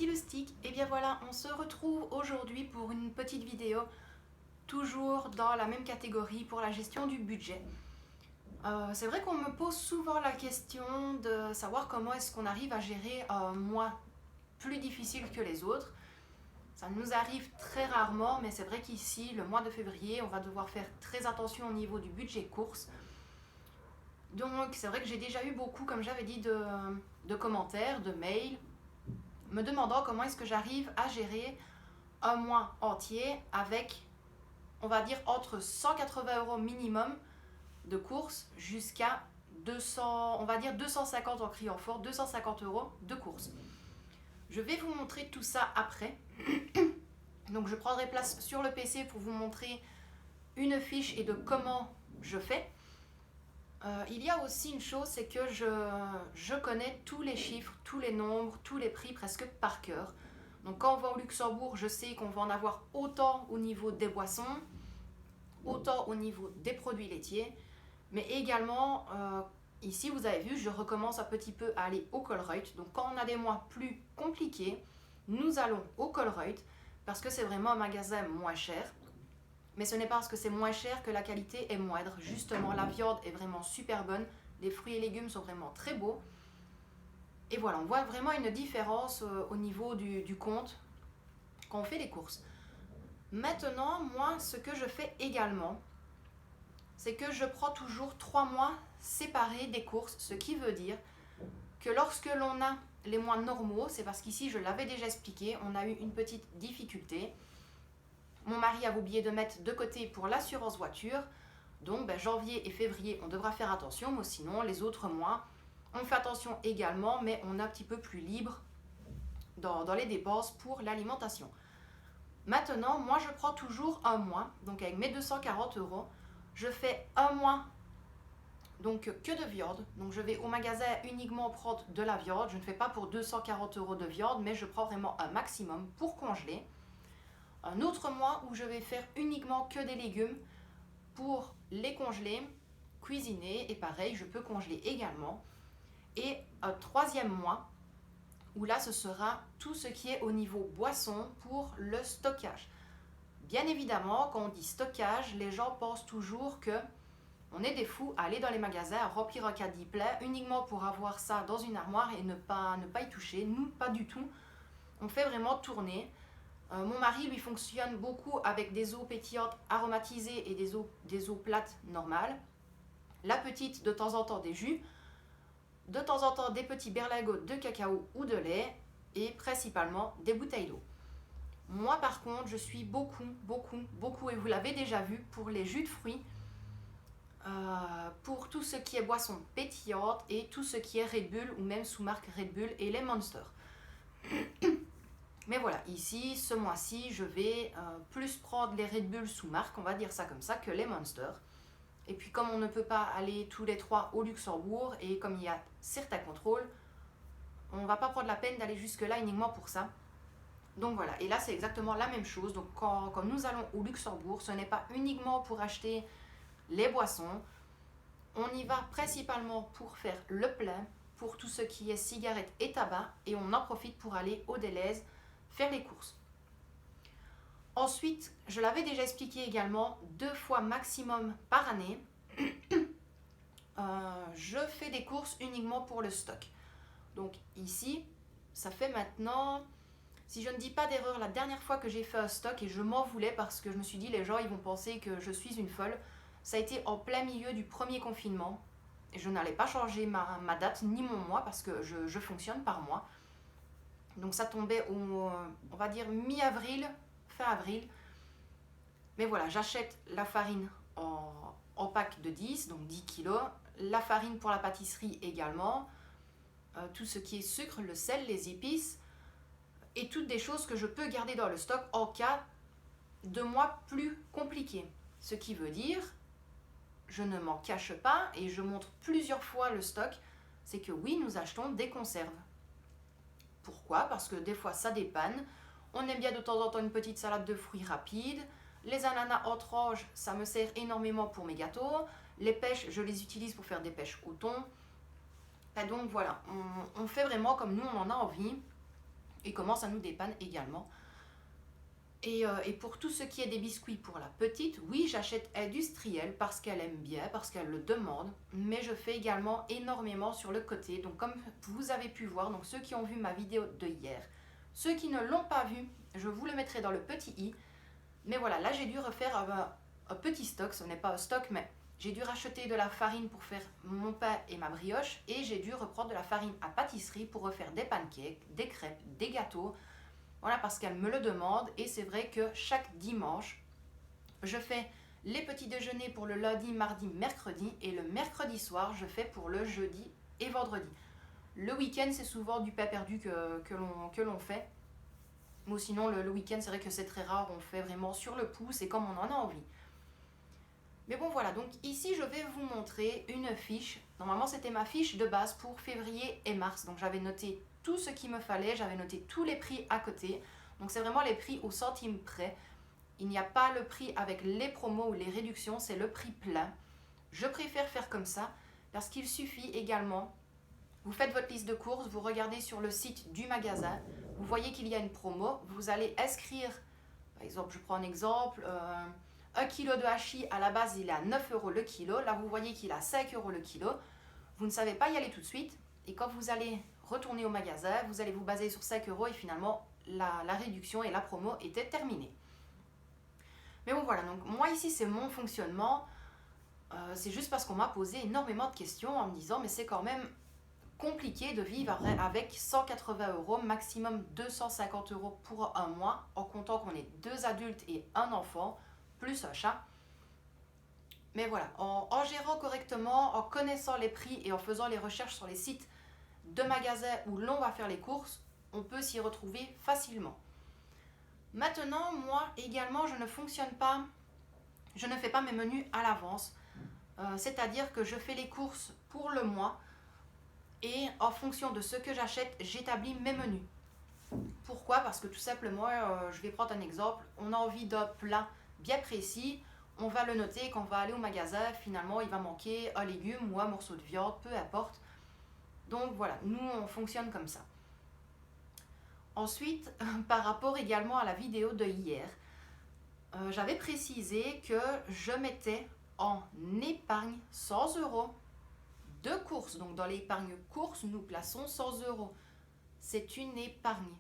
Stylostick. Et bien voilà, on se retrouve aujourd'hui pour une petite vidéo, toujours dans la même catégorie pour la gestion du budget. C'est vrai qu'on me pose souvent la question de savoir comment est-ce qu'on arrive à gérer un mois plus difficile que les autres. Ça nous arrive très rarement, mais c'est vrai qu'ici, le mois de février, on va devoir faire très attention au niveau du budget course. Donc c'est vrai que j'ai déjà eu beaucoup, comme j'avais dit, de commentaires, de mails, me demandant comment est-ce que j'arrive à gérer un mois entier avec, on va dire, entre 180 € minimum de courses jusqu'à 200, on va dire 250 en criant fort, 250 € de courses. Je vais vous montrer tout ça après. Donc je prendrai place sur le PC pour vous montrer une fiche et de comment je fais. Il y a aussi une chose, c'est que je connais tous les chiffres, tous les nombres, tous les prix presque par cœur. Donc quand on va au Luxembourg, je sais qu'on va en avoir autant au niveau des boissons, autant au niveau des produits laitiers, mais également, ici vous avez vu, je recommence un petit peu à aller au Colruyt. Donc quand on a des mois plus compliqués, nous allons au Colruyt parce que c'est vraiment un magasin moins cher. Mais ce n'est pas parce que c'est moins cher que la qualité est moindre. Justement, la viande est vraiment super bonne. Les fruits et légumes sont vraiment très beaux. Et voilà, on voit vraiment une différence au niveau du compte quand on fait les courses. Maintenant, moi, ce que je fais également, c'est que je prends toujours 3 mois séparés des courses. Ce qui veut dire que lorsque l'on a les mois normaux, c'est parce qu'ici, je l'avais déjà expliqué, on a eu une petite difficulté. Mon mari a oublié de mettre de côté pour l'assurance voiture. Donc janvier et février, on devra faire attention. Mais sinon, les autres mois, on fait attention également. Mais on est un petit peu plus libre dans les dépenses pour l'alimentation. Maintenant, moi, je prends toujours un mois. Donc avec mes 240 €, je fais un mois donc que de viande. Donc je vais au magasin uniquement prendre de la viande. Je ne fais pas pour 240 € de viande, mais je prends vraiment un maximum pour congeler. Un autre mois où je vais faire uniquement que des légumes pour les congeler, cuisiner, et pareil, je peux congeler également. Et un troisième mois où là, ce sera tout ce qui est au niveau boisson pour le stockage. Bien évidemment, quand on dit stockage, les gens pensent toujours que on est des fous à aller dans les magasins, à remplir un caddie plein uniquement pour avoir ça dans une armoire et ne pas y toucher. Nous, pas du tout. On fait vraiment tourner. Mon mari, lui, fonctionne beaucoup avec des eaux pétillantes aromatisées et des eaux plates normales. La petite, de temps en temps, des jus. De temps en temps, des petits berlingots de cacao ou de lait. Et principalement, des bouteilles d'eau. Moi, par contre, je suis beaucoup, et vous l'avez déjà vu, pour les jus de fruits, pour tout ce qui est boisson pétillante et tout ce qui est Red Bull ou même sous marque Red Bull et les Monster. Mais voilà, ici, ce mois-ci, je vais plus prendre les Red Bull sous marque, on va dire ça comme ça, que les Monster. Et puis comme on ne peut pas aller tous les 3 au Luxembourg, et comme il y a certains contrôles, on ne va pas prendre la peine d'aller jusque-là uniquement pour ça. Donc voilà, et là c'est exactement la même chose. Donc quand nous allons au Luxembourg, ce n'est pas uniquement pour acheter les boissons. On y va principalement pour faire le plein, pour tout ce qui est cigarettes et tabac, et on en profite pour aller au Delhaize faire les courses. Ensuite, je l'avais déjà expliqué également, 2 fois maximum par année, je fais des courses uniquement pour le stock. Donc ici, ça fait maintenant, si je ne dis pas d'erreur, la dernière fois que j'ai fait un stock, et je m'en voulais parce que je me suis dit les gens ils vont penser que je suis une folle, ça a été en plein milieu du premier confinement. Et je n'allais pas changer ma date ni mon mois parce que je fonctionne par mois. Donc ça tombait au, on va dire, mi-avril, fin avril. Mais voilà, j'achète la farine en pack de 10, donc 10 kilos. La farine pour la pâtisserie également. Tout ce qui est sucre, le sel, les épices. Et toutes des choses que je peux garder dans le stock en cas de mois plus compliqués. Ce qui veut dire, je ne m'en cache pas et je montre plusieurs fois le stock, c'est que oui, nous achetons des conserves. Pourquoi? Parce que des fois ça dépanne. On aime bien de temps en temps une petite salade de fruits rapide. Les ananas en tranches, ça me sert énormément pour mes gâteaux. Les pêches, je les utilise pour faire des pêches au thon. Et donc voilà, on fait vraiment comme nous on en a envie. et comment ça nous dépanne également. Et pour tout ce qui est des biscuits pour la petite, oui, j'achète industriel parce qu'elle aime bien, parce qu'elle le demande, mais je fais également énormément sur le côté. Donc comme vous avez pu voir, donc ceux qui ont vu ma vidéo de hier, ceux qui ne l'ont pas vu, je vous le mettrai dans le petit i. Mais voilà, là j'ai dû refaire un petit stock, ce n'est pas un stock, mais j'ai dû racheter de la farine pour faire mon pain et ma brioche, et j'ai dû reprendre de la farine à pâtisserie pour refaire des pancakes, des crêpes, des gâteaux. Voilà, parce qu'elle me le demande, et c'est vrai que chaque dimanche, je fais les petits déjeuners pour le lundi, mardi, mercredi, et le mercredi soir, je fais pour le jeudi et vendredi. Le week-end, c'est souvent du pain perdu que l'on fait. Ou sinon, le week-end, c'est vrai que c'est très rare, on fait vraiment sur le pouce et comme on en a envie. Mais bon, voilà, donc ici, je vais vous montrer une fiche. Normalement, c'était ma fiche de base pour février et mars. Donc, j'avais noté tout ce qu'il me fallait, j'avais noté tous les prix à côté. Donc, c'est vraiment les prix au centime près. Il n'y a pas le prix avec les promos ou les réductions, c'est le prix plein. Je préfère faire comme ça parce qu'il suffit également, vous faites votre liste de courses, vous regardez sur le site du magasin, vous voyez qu'il y a une promo, vous allez inscrire, par exemple, je prends un exemple, 1 kg de hachis à la base il est à 9 € le kilo, là vous voyez qu'il est à 5 € le kilo, vous ne savez pas y aller tout de suite, et quand vous allez retourner au magasin, vous allez vous baser sur 5 € et finalement la réduction et la promo étaient terminées. Mais bon voilà, donc moi ici c'est mon fonctionnement, c'est juste parce qu'on m'a posé énormément de questions en me disant mais c'est quand même compliqué de vivre avec 180 €, maximum 250 € pour un mois, en comptant qu'on est 2 adultes et un enfant, plus un chat. Mais voilà, en gérant correctement, en connaissant les prix et en faisant les recherches sur les sites de magasins où l'on va faire les courses, on peut s'y retrouver facilement. Maintenant, moi également, je ne fais pas mes menus à l'avance. C'est-à-dire que je fais les courses pour le mois et en fonction de ce que j'achète, j'établis mes menus. Pourquoi? Parce que tout simplement, je vais prendre un exemple, on a envie d'un plat bien précis, on va le noter, quand on va aller au magasin, finalement il va manquer un légume ou un morceau de viande, peu importe. Donc voilà, nous on fonctionne comme ça. Ensuite, par rapport également à la vidéo de hier, j'avais précisé que je mettais en épargne 100 € de courses. Donc dans l'épargne course, nous plaçons 100 €. C'est une épargne.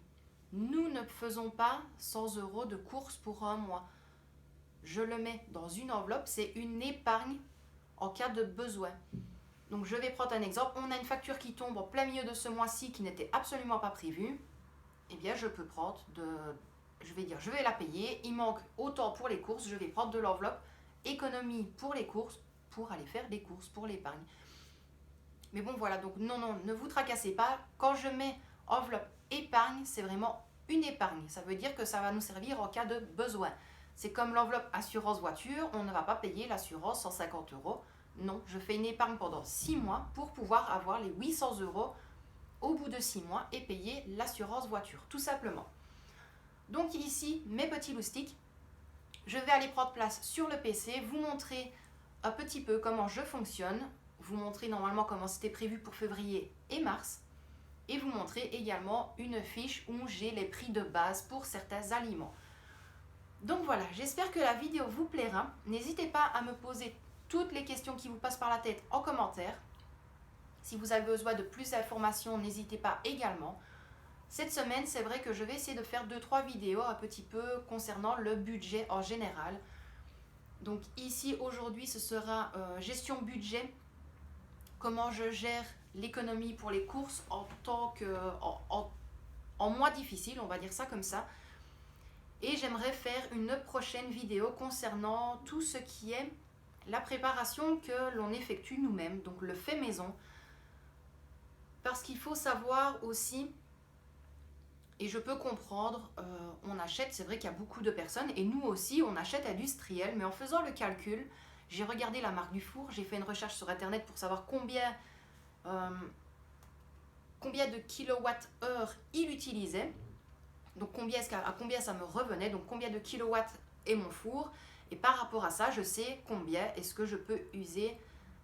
Nous ne faisons pas 100 € de courses pour un mois. Je le mets dans une enveloppe, c'est une épargne en cas de besoin. Donc je vais prendre un exemple. On a une facture qui tombe en plein milieu de ce mois-ci qui n'était absolument pas prévue. Eh bien je peux prendre je vais la payer. Il manque autant pour les courses, je vais prendre de l'enveloppe économie pour les courses pour aller faire des courses pour l'épargne. Mais bon voilà, donc non, ne vous tracassez pas. Quand je mets enveloppe épargne, c'est vraiment une épargne. Ça veut dire que ça va nous servir en cas de besoin. C'est comme l'enveloppe assurance voiture, on ne va pas payer l'assurance 150 €. Non, je fais une épargne pendant 6 mois pour pouvoir avoir les 800 € au bout de 6 mois et payer l'assurance voiture, tout simplement. Donc ici, mes petits loustiques, je vais aller prendre place sur le PC, vous montrer un petit peu comment je fonctionne, vous montrer normalement comment c'était prévu pour février et mars, et vous montrer également une fiche où j'ai les prix de base pour certains aliments. Donc voilà, j'espère que la vidéo vous plaira. N'hésitez pas à me poser toutes les questions qui vous passent par la tête en commentaire. Si vous avez besoin de plus d'informations, n'hésitez pas également. Cette semaine, c'est vrai que je vais essayer de faire 2-3 vidéos un petit peu concernant le budget en général. Donc ici, aujourd'hui, ce sera gestion budget, comment je gère l'économie pour les courses en mois difficile, on va dire ça comme ça. Et j'aimerais faire une prochaine vidéo concernant tout ce qui est la préparation que l'on effectue nous-mêmes, donc le fait maison. Parce qu'il faut savoir aussi, et je peux comprendre, on achète, c'est vrai qu'il y a beaucoup de personnes, et nous aussi, on achète industriel, mais en faisant le calcul, j'ai regardé la marque du four, j'ai fait une recherche sur internet pour savoir combien de kilowattheures il utilisait, donc à combien ça me revenait, donc combien de kilowatts est mon four, et par rapport à ça, je sais combien est-ce que je peux user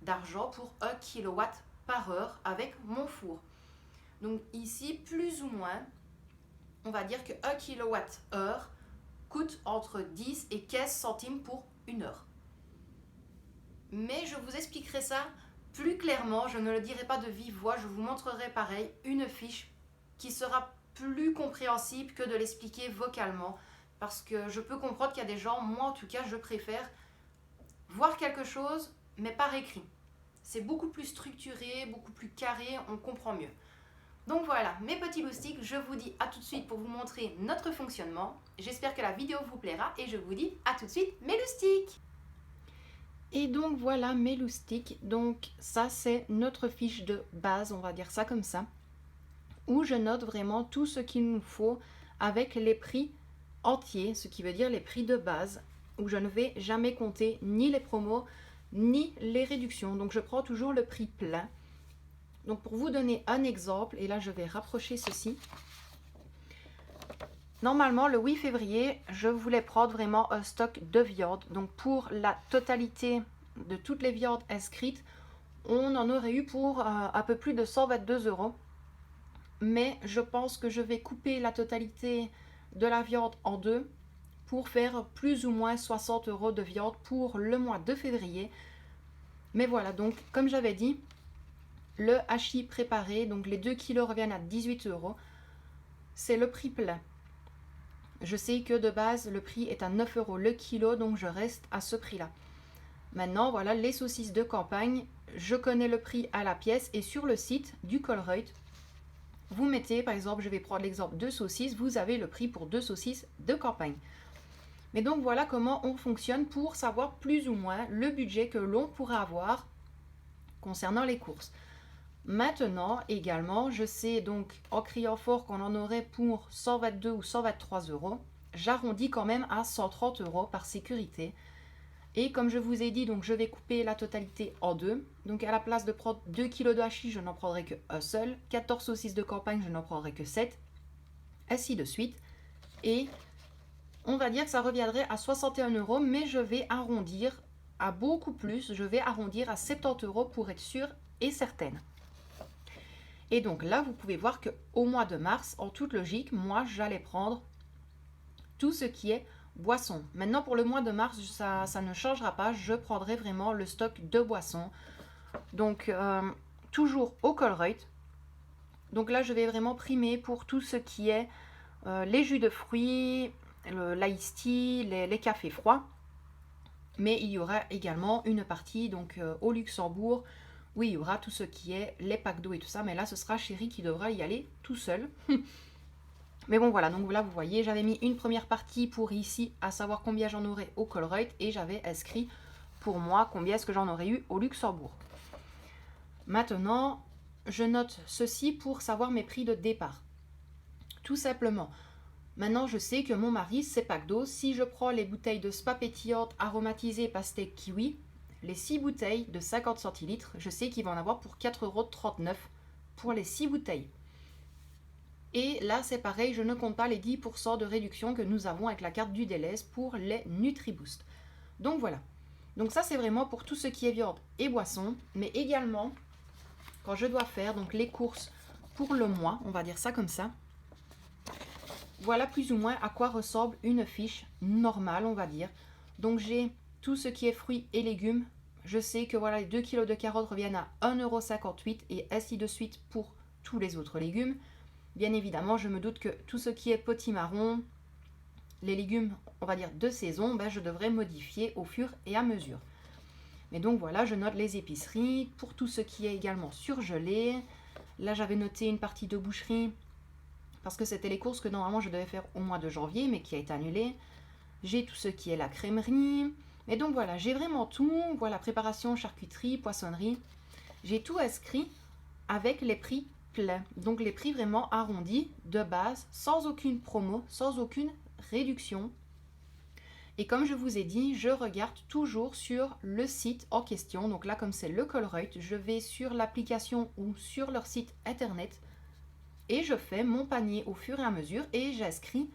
d'argent pour 1 kilowatt par heure avec mon four. Donc ici, plus ou moins, on va dire que 1 kWh coûte entre 10 et 15 centimes pour 1 heure. Mais je vous expliquerai ça plus clairement, je ne le dirai pas de vive voix, je vous montrerai pareil une fiche qui sera plus compréhensible que de l'expliquer vocalement, parce que je peux comprendre qu'il y a des gens, moi en tout cas je préfère voir quelque chose mais par écrit. C'est beaucoup plus structuré, beaucoup plus carré, on comprend mieux. Donc voilà, mes petits loustiques, je vous dis à tout de suite pour vous montrer notre fonctionnement. J'espère que la vidéo vous plaira et je vous dis à tout de suite, mes loustiques. Et donc voilà mes loustiques, donc ça c'est notre fiche de base, on va dire ça comme ça, où je note vraiment tout ce qu'il nous faut avec les prix entiers, ce qui veut dire les prix de base, où je ne vais jamais compter ni les promos, ni les réductions, donc je prends toujours le prix plein. Donc pour vous donner un exemple, et là je vais rapprocher ceci, normalement, le 8 février, je voulais prendre vraiment un stock de viande. Donc, pour la totalité de toutes les viandes inscrites, on en aurait eu pour un peu plus de 122 €. Mais je pense que je vais couper la totalité de la viande en deux pour faire plus ou moins 60 € de viande pour le mois de février. Mais voilà, donc comme j'avais dit, le hachis préparé, donc les 2 kilos reviennent à 18 €. C'est le prix plein. Je sais que de base, le prix est à 9 € le kilo, donc je reste à ce prix-là. Maintenant, voilà, les saucisses de campagne, je connais le prix à la pièce et sur le site du Colruyt, vous mettez, par exemple, je vais prendre l'exemple de saucisses, vous avez le prix pour 2 saucisses de campagne. Mais donc voilà comment on fonctionne pour savoir plus ou moins le budget que l'on pourrait avoir concernant les courses. Maintenant, également, je sais donc en criant fort qu'on en aurait pour 122 ou 123 €. J'arrondis quand même à 130 € par sécurité. Et comme je vous ai dit, donc je vais couper la totalité en deux. Donc à la place de prendre 2 kg de hachis, je n'en prendrai qu'un seul. 14 saucisses de campagne, je n'en prendrai que 7. Ainsi de suite. Et on va dire que ça reviendrait à 61 €, mais je vais arrondir à beaucoup plus. Je vais arrondir à 70 € pour être sûre et certaine. Et donc là, vous pouvez voir qu'au mois de mars, en toute logique, moi, j'allais prendre tout ce qui est boisson. Maintenant, pour le mois de mars, ça ne changera pas. Je prendrai vraiment le stock de boissons. Donc, toujours au Colruyt. Donc là, je vais vraiment primer pour tout ce qui est les jus de fruits, l'ice tea, les cafés froids. Mais il y aura également une partie donc au Luxembourg, oui, il y aura tout ce qui est les packs d'eau et tout ça, mais là, ce sera Chéri qui devra y aller tout seul. Mais bon, voilà, donc là, vous voyez, j'avais mis une première partie pour ici, à savoir combien j'en aurais au Colruyt, et j'avais inscrit pour moi combien est-ce que j'en aurais eu au Luxembourg. Maintenant, je note ceci pour savoir mes prix de départ. Tout simplement, maintenant, je sais que mon mari, c'est pack d'eau. Si je prends les bouteilles de spa pétillante aromatisée pastèque kiwi, les 6 bouteilles de 50 centilitres, je sais qu'il va en avoir pour 4,39 € pour les 6 bouteilles. Et là, c'est pareil, je ne compte pas les 10% de réduction que nous avons avec la carte du Delhaize pour les NutriBoost. Donc voilà. Donc ça, c'est vraiment pour tout ce qui est viande et boisson, mais également quand je dois faire donc les courses pour le mois, on va dire ça comme ça. Voilà plus ou moins à quoi ressemble une fiche normale, on va dire. Donc j'ai tout ce qui est fruits et légumes. Je sais que voilà, les 2 kg de carottes reviennent à 1,58 € et ainsi de suite pour tous les autres légumes. Bien évidemment, je me doute que tout ce qui est potimarron, les légumes, on va dire de saison, ben, je devrais modifier au fur et à mesure. Mais donc voilà, je note les épiceries pour tout ce qui est également surgelé. Là, j'avais noté une partie de boucherie parce que c'était les courses que normalement je devais faire au mois de janvier, mais qui a été annulé. J'ai tout ce qui est la crèmerie. Et donc voilà, j'ai vraiment tout. Voilà, préparation, charcuterie, poissonnerie. J'ai tout inscrit avec les prix pleins. Donc les prix vraiment arrondis de base, sans aucune promo, sans aucune réduction. Et comme je vous ai dit, je regarde toujours sur le site en question. Donc là, comme c'est le Colruyt, je vais sur l'application ou sur leur site internet et je fais mon panier au fur et à mesure et j'inscris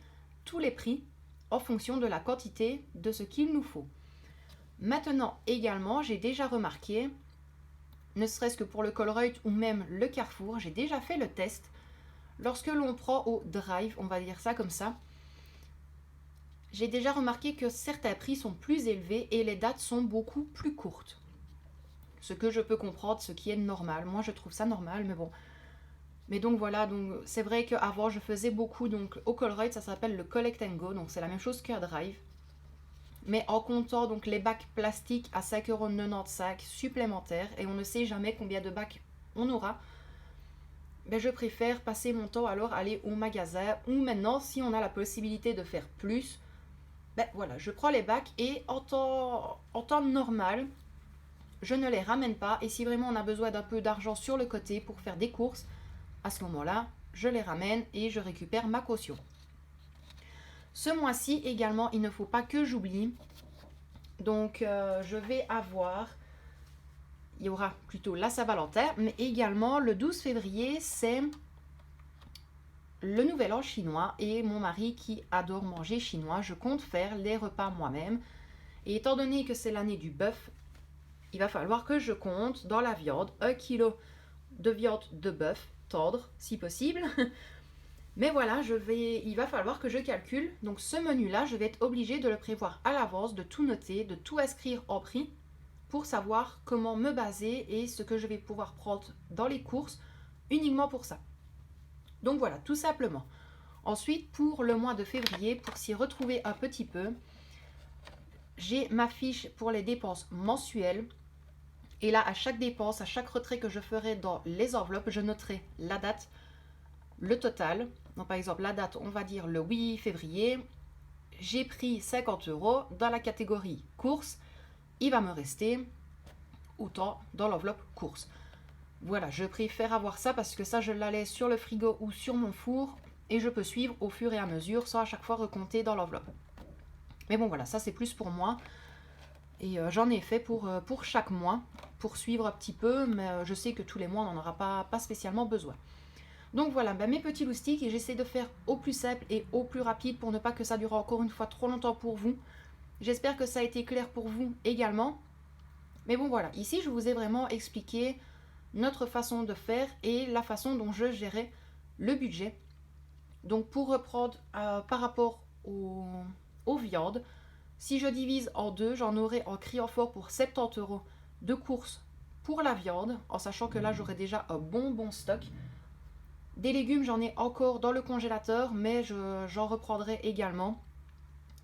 tous les prix en fonction de la quantité de ce qu'il nous faut. Maintenant également, j'ai déjà remarqué, ne serait-ce que pour le Colruyt ou même le Carrefour, j'ai déjà fait le test. lorsque l'on prend au drive, on va dire ça comme ça, j'ai déjà remarqué que certains prix sont plus élevés et les dates sont beaucoup plus courtes. Ce que je peux comprendre, ce qui est normal. Moi, je trouve ça normal, mais bon. Mais donc voilà, donc c'est vrai qu'avant, je faisais beaucoup, donc au Colruyt, ça s'appelle le Collect and Go, donc c'est la même chose qu'un drive. Mais en comptant donc les bacs plastiques à 5,95 € supplémentaires, et on ne sait jamais combien de bacs on aura, ben je préfère passer mon temps alors aller au magasin, ou maintenant, si on a la possibilité de faire plus, ben voilà, je prends les bacs et en temps normal, je ne les ramène pas. Et si vraiment on a besoin d'un peu d'argent sur le côté pour faire des courses, à ce moment-là, je les ramène et je récupère ma caution. Ce mois-ci également, il ne faut pas que j'oublie. Donc, je vais avoir... Il y aura plutôt la Saint-Valentin, mais également le 12 février, c'est le Nouvel An chinois. Et mon mari qui adore manger chinois, je compte faire les repas moi-même. Et étant donné que c'est l'année du bœuf, il va falloir que je compte dans la viande 1 kg de viande de bœuf tendre, si possible. Mais voilà, il va falloir que je calcule. Donc ce menu-là, je vais être obligée de le prévoir à l'avance, de tout noter, de tout inscrire en prix pour savoir comment me baser et ce que je vais pouvoir prendre dans les courses uniquement pour ça. Donc voilà, tout simplement. Ensuite, pour le mois de février, pour s'y retrouver un petit peu, j'ai ma fiche pour les dépenses mensuelles. Et là, à chaque dépense, à chaque retrait que je ferai dans les enveloppes, je noterai la date, le total. Donc par exemple, la date, on va dire le 8 février. J'ai pris 50 € dans la catégorie courses. Il va me rester autant dans l'enveloppe courses. Voilà, je préfère avoir ça parce que ça, je la laisse sur le frigo ou sur mon four et je peux suivre au fur et à mesure sans à chaque fois recompter dans l'enveloppe. Mais bon, voilà, ça c'est plus pour moi. Et j'en ai fait pour chaque mois, pour suivre un petit peu, mais je sais que tous les mois, on n'en aura pas spécialement besoin. Donc voilà, mes petits loustiques, et j'essaie de faire au plus simple et au plus rapide pour ne pas que ça dure encore une fois trop longtemps pour vous. J'espère que ça a été clair pour vous également. Mais bon voilà, ici je vous ai vraiment expliqué notre façon de faire et la façon dont je gérais le budget. Donc pour reprendre par rapport aux viandes, si je divise en deux, j'en aurai en criant fort pour 70 € de courses pour la viande, en sachant que là j'aurai déjà un bon stock. Des légumes, j'en ai encore dans le congélateur, mais j'en reprendrai également.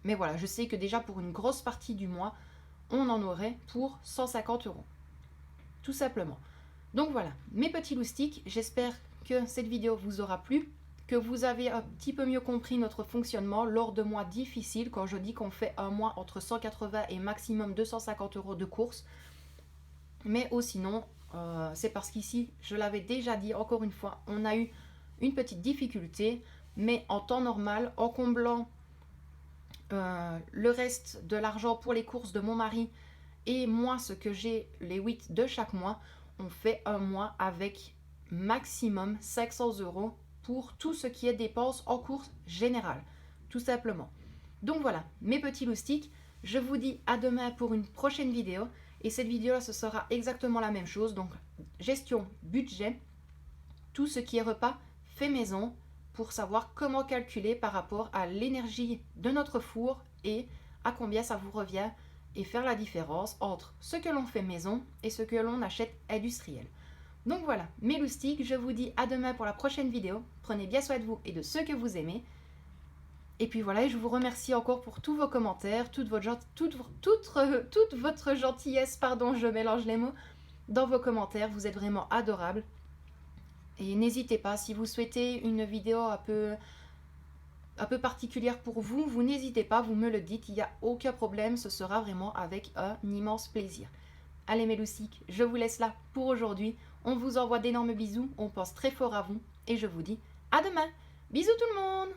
Mais voilà, je sais que déjà pour une grosse partie du mois, on en aurait pour 150 €. Tout simplement. Donc voilà, mes petits loustiques, j'espère que cette vidéo vous aura plu, que vous avez un petit peu mieux compris notre fonctionnement lors de mois difficiles, quand je dis qu'on fait un mois entre 180 et maximum 250 € de courses. Mais sinon, c'est parce qu'ici, je l'avais déjà dit encore une fois, on a eu une petite difficulté, mais en temps normal, en comblant le reste de l'argent pour les courses de mon mari et moi ce que j'ai les 8 de chaque mois, on fait un mois avec maximum 500 € pour tout ce qui est dépenses en course générale, tout simplement. Donc voilà, mes petits loustiques, je vous dis à demain pour une prochaine vidéo. Et cette vidéo-là, ce sera exactement la même chose. Donc, gestion, budget, tout ce qui est repas fait maison pour savoir comment calculer par rapport à l'énergie de notre four et à combien ça vous revient et faire la différence entre ce que l'on fait maison et ce que l'on achète industriel. Donc voilà, mes loustiques, je vous dis à demain pour la prochaine vidéo. Prenez bien soin de vous et de ceux que vous aimez. Et puis voilà, je vous remercie encore pour tous vos commentaires, toute votre gentillesse, pardon, je mélange les mots, dans vos commentaires. Vous êtes vraiment adorables. Et n'hésitez pas, si vous souhaitez une vidéo un peu particulière pour vous, vous n'hésitez pas, vous me le dites, il n'y a aucun problème, ce sera vraiment avec un immense plaisir. Allez mes loustiques, je vous laisse là pour aujourd'hui. On vous envoie d'énormes bisous, on pense très fort à vous et je vous dis à demain. Bisous tout le monde!